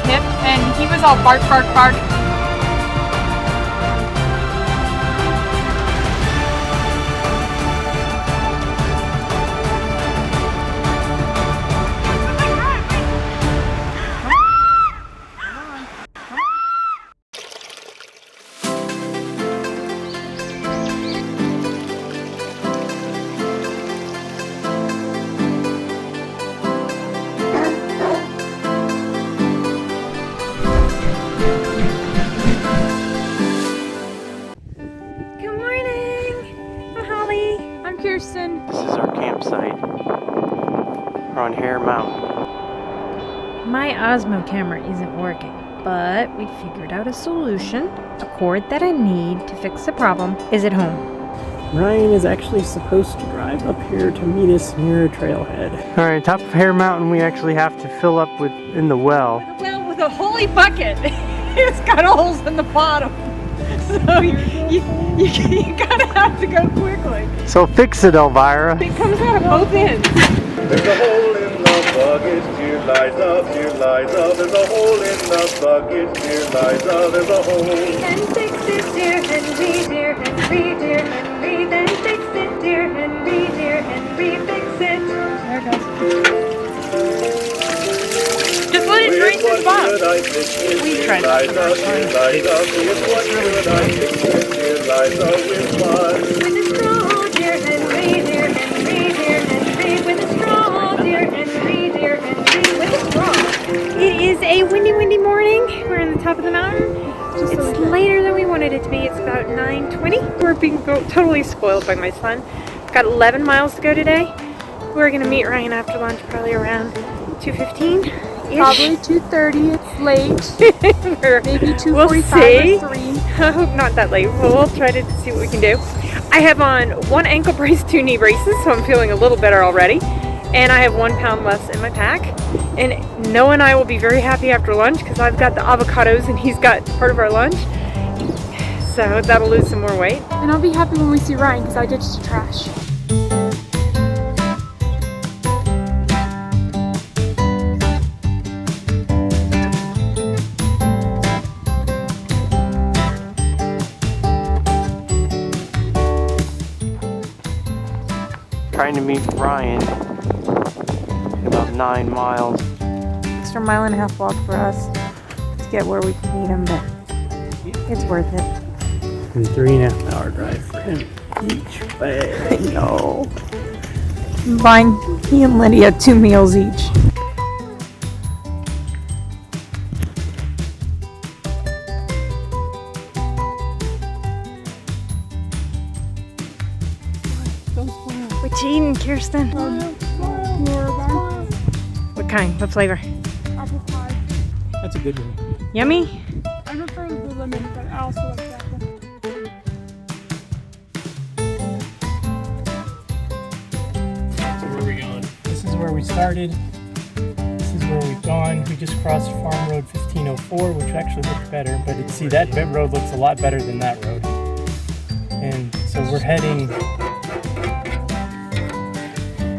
hip, and he was all bark, bark, bark. Kirsten. This is our campsite. We're on Hare Mountain. My Osmo camera isn't working, but we figured out a solution. The cord that I need to fix the problem is at home. Ryan is actually supposed to drive up here to meet us near a trailhead. Alright, top of Hare Mountain we actually have to fill up in the well. With a holy bucket. It's got holes in the bottom. So you gotta have to go quickly. So fix it, Elvira. It comes out of both ends. There's a hole in the bucket, dear Liza, dear Liza. There's a hole in the bucket, dear Liza. There's a hole. Then fix it, dear Henry, dear Henry, dear Henry. Then fix it, dear Henry, dear Henry. Fix it. There it goes. Just let it drain the spot. We tried that the first time. With a straw, dear Henry, dear Henry, dear Henry. With a straw, dear Henry, dear Henry. With a straw. It is a windy morning. We're on the top of the mountain. It's later than we wanted it to be. It's about 9:20. We're being totally spoiled by my son. Got 11 miles to go today. We're going to meet Ryan after lunch, probably around 2:15. Probably 2:30. It's late. Maybe 2:45 We'll see. or 3. I hope not that late. We'll try to see what we can do. I have on 1 ankle brace, 2 knee braces, so I'm feeling a little better already. And I have 1 pound less in my pack. And Noah and I will be very happy after lunch because I've got the avocados and he's got part of our lunch. So that'll lose some more weight. And I'll be happy when we see Ryan because I ditched the trash. Trying to meet Ryan. About 9 miles. Extra 1.5 mile walk for us to get where we can meet him, but it's worth it. And 3.5 hour drive for him each way. I know. Buying he and Lydia 2 meals each. What you eating, Kirsten? What kind? What flavor? Apple pie. That's a good one. Yummy? I prefer the lemon, but I also like that one. So where are we going? This is where we started. This is where we've gone. We just crossed Farm Road 1504, which actually looked better. But see, that road looks a lot better than that road. And so we're heading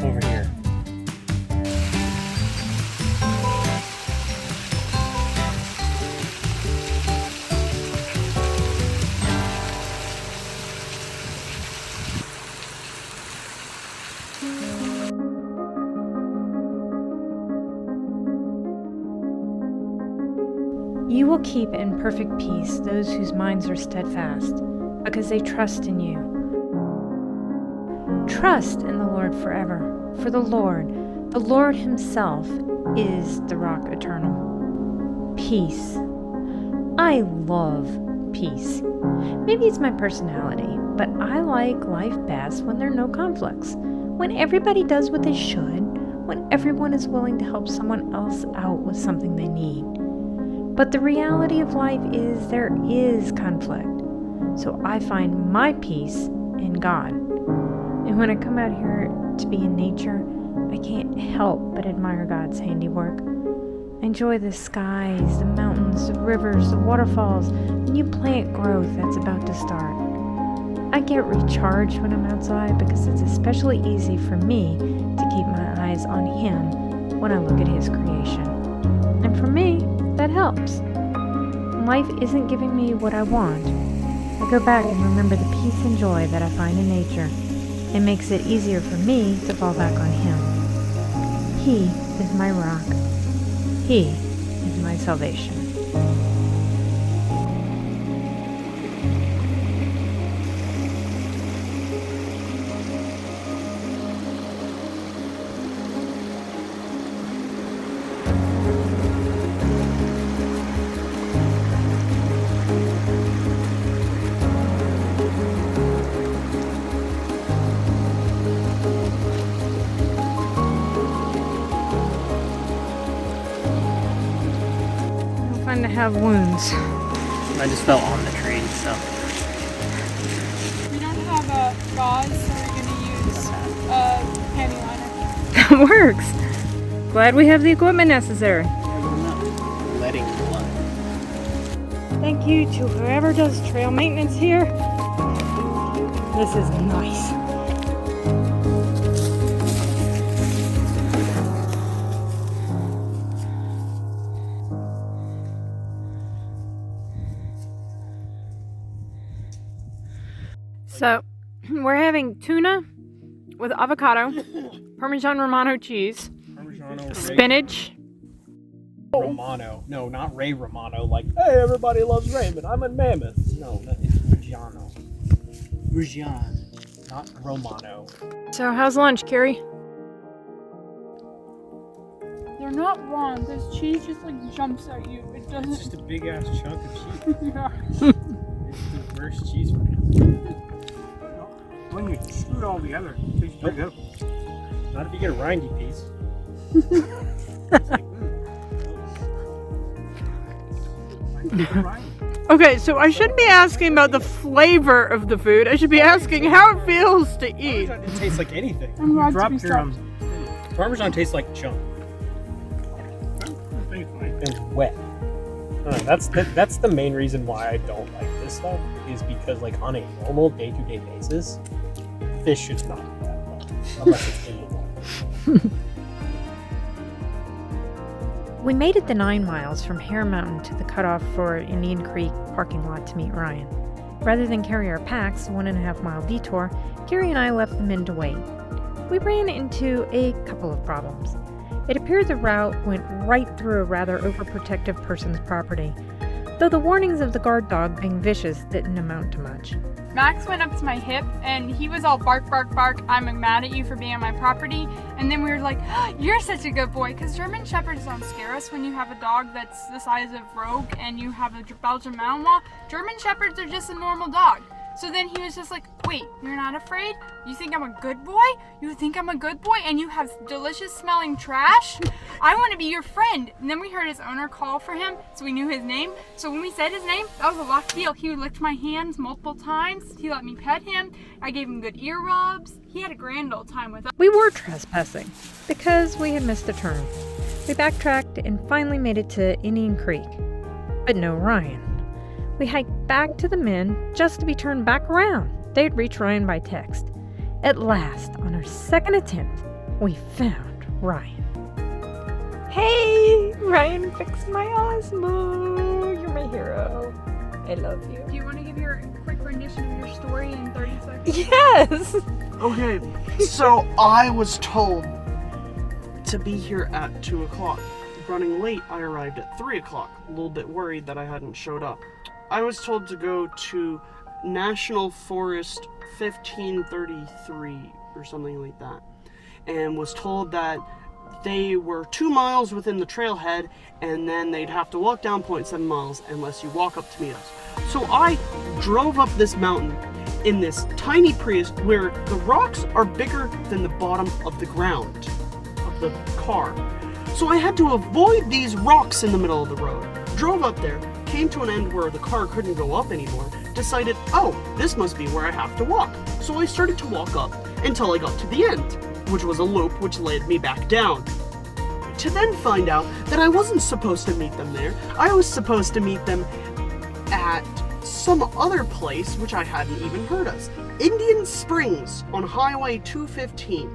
over here. You will keep in perfect peace those whose minds are steadfast, because they trust in you. Trust in the Lord forever, for the Lord himself is the rock eternal. Peace. I love peace. Maybe it's my personality, but I like life best when there are no conflicts, when everybody does what they should, when everyone is willing to help someone else out with something they need. But the reality of life is there is conflict. So I find my peace in God. And when I come out here to be in nature, I can't help but admire God's handiwork. I enjoy the skies, the mountains, the rivers, the waterfalls, the new plant growth that's about to start. I get recharged when I'm outside because it's especially easy for me to keep my eyes on Him when I look at His creation. And for me, that that helps. When life isn't giving me what I want, I go back and remember the peace and joy that I find in nature. It makes it easier for me to fall back on Him. He is my rock. He is my salvation. To have wounds. I just fell on the tree, so. We don't have a gauze, so we're going to use a panty liner. That works. Glad we have the equipment necessary. Letting blood. Thank you to whoever does trail maintenance here. This is nice. So, we're having tuna with avocado, Parmesan Romano cheese, spinach. Romano. No, not Ray Romano. Like, hey, everybody loves Raymond. I'm in Mammoth. No, it's Reggiano. Reggiano, not Romano. So, how's lunch, Carrie? They're not wrong. This cheese just like jumps at you. It It's doesn't. just a big ass chunk of cheese. Yeah. It's the worst cheese for him. When you screw it all together, it tastes pretty good. Not if you get a rindy piece. Okay, so I shouldn't be asking about the flavor of the food. I should be asking how it feels to eat. Parmesan didn't taste like anything. I'm glad to Drop be your stopped. Parmesan tastes like chunk. It's wet. That's the main reason why I don't like this stuff, is because like on a normal day-to-day basis, fish should not be that wet unless it's in the water. We made it the 9 miles from Hare Mountain to the cutoff for Indian Creek parking lot to meet Ryan. Rather than carry our packs, 1.5 mile detour, Carrie and I left them in to wait. We ran into a couple of problems. It appeared the route went right through a rather overprotective person's property, though the warnings of the guard dog being vicious didn't amount to much. Max went up to my hip and he was all bark, bark, bark. I'm mad at you for being on my property. And then we were like, oh, you're such a good boy. Because German Shepherds don't scare us when you have a dog that's the size of Rogue and you have a Belgian Malinois. German Shepherds are just a normal dog. So then he was just like, wait, you're not afraid? You think I'm a good boy? You think I'm a good boy and you have delicious smelling trash? I want to be your friend. And then we heard his owner call for him, so we knew his name. So when we said his name, that was a locked deal. He licked my hands multiple times. He let me pet him. I gave him good ear rubs. He had a grand old time with us. We were trespassing because we had missed a turn. We backtracked and finally made it to Indian Creek, but no Ryan. We hiked back to the men just to be turned back around. They'd reached Ryan by text. At last, on our second attempt, we found Ryan. Hey, Ryan fixed my Osmo. You're my hero. I love you. Do you want to give your quick rendition of your story in 30 seconds? Yes! Okay, so I was told to be here at 2 o'clock. Running late, I arrived at 3 o'clock. A little bit worried that I hadn't showed up. I was told to go to National Forest 1533 or something like that, and was told that they were 2 miles within the trailhead, and then they'd have to walk down 0.7 miles unless you walk up to meet us. So I drove up this mountain in this tiny Prius where the rocks are bigger than the bottom of the ground of the car. So I had to avoid these rocks in the middle of the road. Drove up there, came to an end where the car couldn't go up anymore, decided, oh, this must be where I have to walk. So I started to walk up until I got to the end, which was a loop which led me back down. To then find out that I wasn't supposed to meet them there. I was supposed to meet them at some other place which I hadn't even heard of. Indian Springs on Highway 215.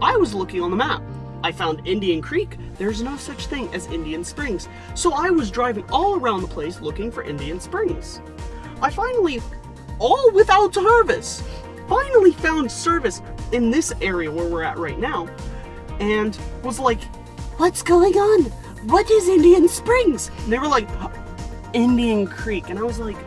I was looking on the map. I found Indian Creek. There's no such thing as Indian Springs. So I was driving all around the place looking for Indian Springs. I finally, all without service, finally found service in this area where we're at right now, and was like, what's going on? What is Indian Springs? And they were like, Indian Creek. And I was like,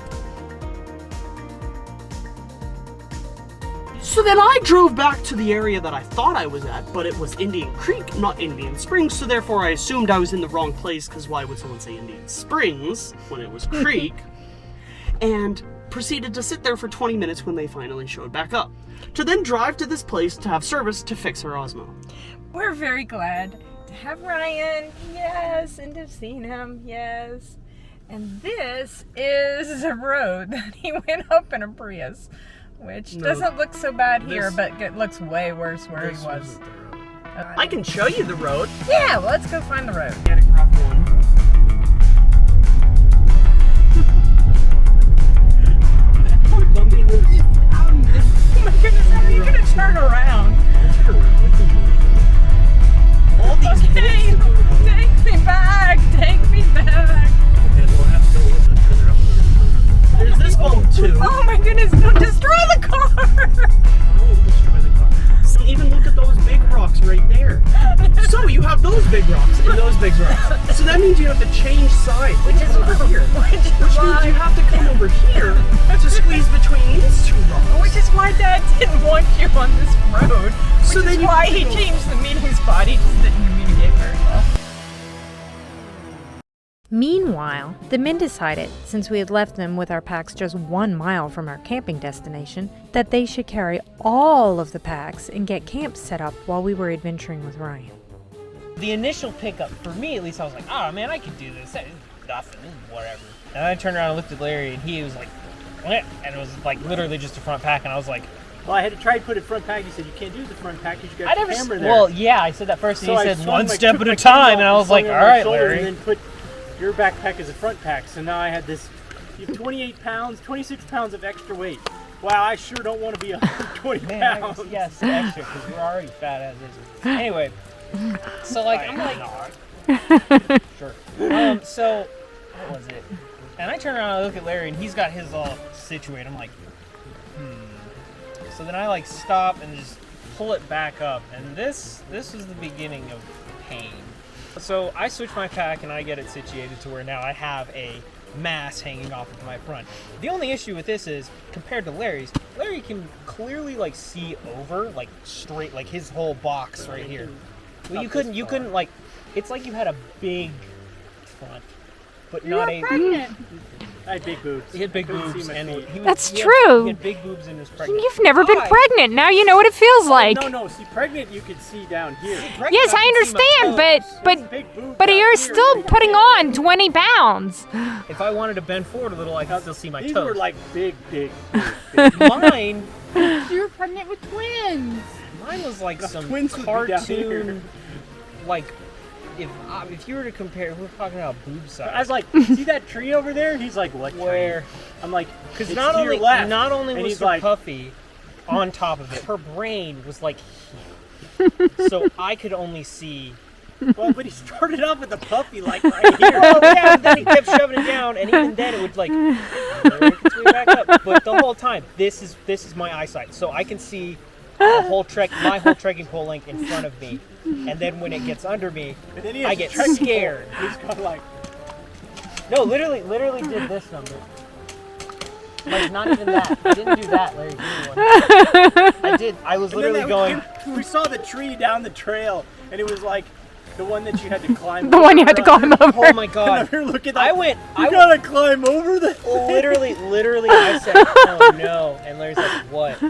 so then I drove back to the area that I thought I was at, but it was Indian Creek, not Indian Springs, so therefore I assumed I was in the wrong place, because why would someone say Indian Springs when it was Creek? And proceeded to sit there for 20 minutes when they finally showed back up, to then drive to this place to have service to fix her Osmo. We're very glad to have Ryan, yes, and to have seen him, yes. And this is a road that he went up in a Prius, which doesn't look so bad here, but it looks way worse where he was. I can show you the road. Yeah, well, let's go find the road. Oh my goodness, how are you gonna turn around? All these Okay, take me back, take me back. There's this bump too. Oh my goodness, don't destroy the car! So even look at those big rocks right there. So you have those big rocks and those big rocks. So that means you have to change sides, which is over here. Which means you have to come over here to squeeze between these two rocks. Which is why Dad didn't want you on this road. So Which then is you why have to he go- changed the meeting spot. He just didn't communicate very well. Meanwhile, the men decided, since we had left them with our packs just 1 mile from our camping destination, that they should carry all of the packs and get camp set up while we were adventuring with Ryan. The initial pickup, for me at least, I was like, oh man, I could do this. This is nothing, this is whatever. And I turned around and looked at Larry, and he was like, what? And it was like literally just a front pack, and I was like, Well, I had to try to put a front pack. He said, you can't do the front pack because you got the camera there. well, yeah, I said that first, and So he I said swung one my- step took at my a camera time, off and I was swung like, it all on my right, shoulder Larry. And then put your backpack as a front pack. So now I had this, you have 28 pounds, 26 pounds of extra weight. Wow, I sure don't want to be 120 Man, pounds. yes, extra, because we're already fat as is. Anyway, so like, I'm like, sure. So, what was it? And I turn around and I look at Larry, and he's got his all situated. I'm like, So then I like stop and just pull it back up, and this is the beginning of pain. So I switch my pack and I get it situated to where now I have a mass hanging off of my front. The only issue with this is, compared to Larry's, Larry can clearly like see over, like straight, like his whole box right here. Well, you couldn't like, it's like you had a big front, but not a. Pregnant. I had big boobs. He had big Couldn't see boobs, my and feet. That's he true. had big boobs and was pregnant. You've never been pregnant. Now you know what it feels like. No, see, pregnant you could see down here. Pregnant, Yes, I can see my understand, toes. but Big boobs but down you're here. still putting on 20 pounds. If I wanted to bend forward a little, I could still see my These toes. were like big. Mine You were pregnant with twins. Mine was like The some twins would be down cartoon, here. like if you were to compare, we're talking about boob size. I was like, see that tree over there? He's like, what tree? where, I'm like, because it's not to your only left. was he's her like, puffy on top of it, her brain was like here. So I could only see. well, but he started off with the puppy like right here. Oh yeah, but then he kept shoving it down, and even then it would like work its way back up. But the whole time, this is my eyesight, so I can see my whole trekking pole length in front of me, and then when it gets under me, And then he has I a get trekking scared. pole. He's kind of like, No, literally did this number. Like not even that. I didn't do that, Larry. Give me one. I did. I was and then literally going. we saw the tree down the trail, and it was like the one that you had to climb. The one you had to climb over. Oh my And god! we were looking I like, went. you gotta climb over the. Literally, I said, "Oh no!" And Larry's like, "What?"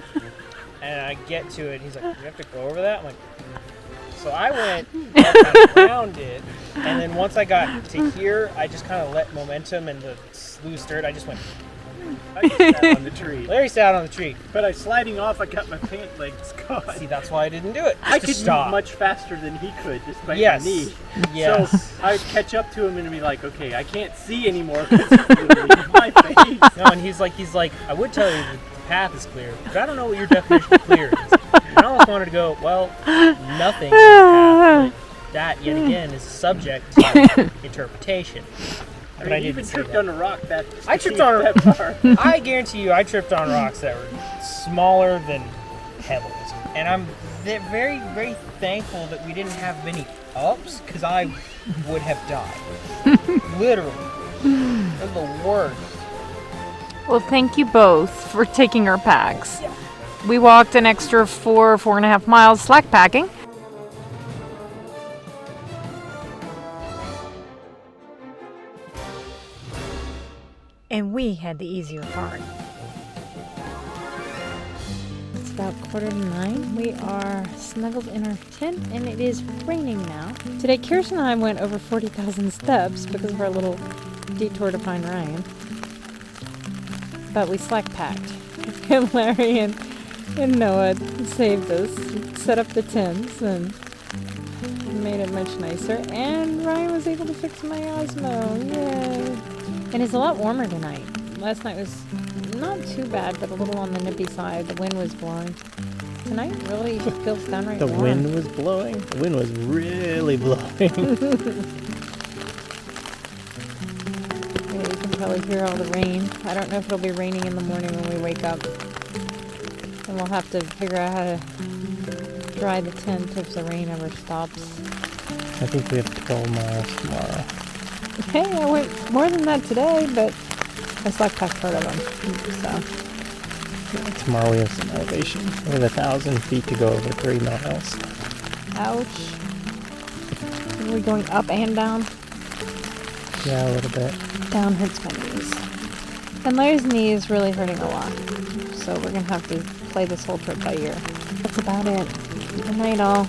And I get to it. He's like, "You have to go over that." I'm like, so I went up around it, and then once I got to here, I just kind of let momentum and the loose dirt. I just went. I just sat on the tree. Larry sat on the tree. But I sliding off, I got my pant legs caught. See, that's why I didn't do it. I To could stop. move much faster than he could, despite Yes. my knee. Yes. So I would catch up to him and be like, okay, I can't see anymore because he's literally in my face. No, and he's like, I would tell you the path is clear, but I don't know what your definition of clear is. I almost wanted to go, well, nothing in the path, but that, yet again, is subject to interpretation. But I even didn't tripped say on a rock that. I tripped on that far. I guarantee you, I tripped on rocks that were smaller than pebbles. And I'm very, very thankful that we didn't have many ups, because I would have died. Literally. They're the worst. Well, thank you both for taking our packs. We walked an extra 4.5 miles slack packing. And we had the easier part. It's about 8:45. We are snuggled in our tent and it is raining now. Today, Kirsten and I went over 40,000 steps because of our little detour to find Ryan. But we slack packed. And Larry and Noah saved us, set up the tents and made it much nicer. And Ryan was able to fix my Osmo. Yay! And it's a lot warmer tonight. Last night was not too bad, but a little on the nippy side. The wind was blowing. Tonight really feels downright warm. The wind was blowing. The wind was really blowing. Yeah, you can probably hear all the rain. I don't know if it'll be raining in the morning when we wake up. And we'll have to figure out how to dry the tent if the rain ever stops. I think we have 12 miles tomorrow. Hey, I went more than that today, but I slack packed part of them. So. Tomorrow we have some elevation. We have 1,000 feet to go over 3 miles. Ouch. Are we going up and down? Yeah, a little bit. Down hurts my knees. And Larry's knee is really hurting a lot. So we're going to have to play this whole trip by ear. That's about it. Good night, all.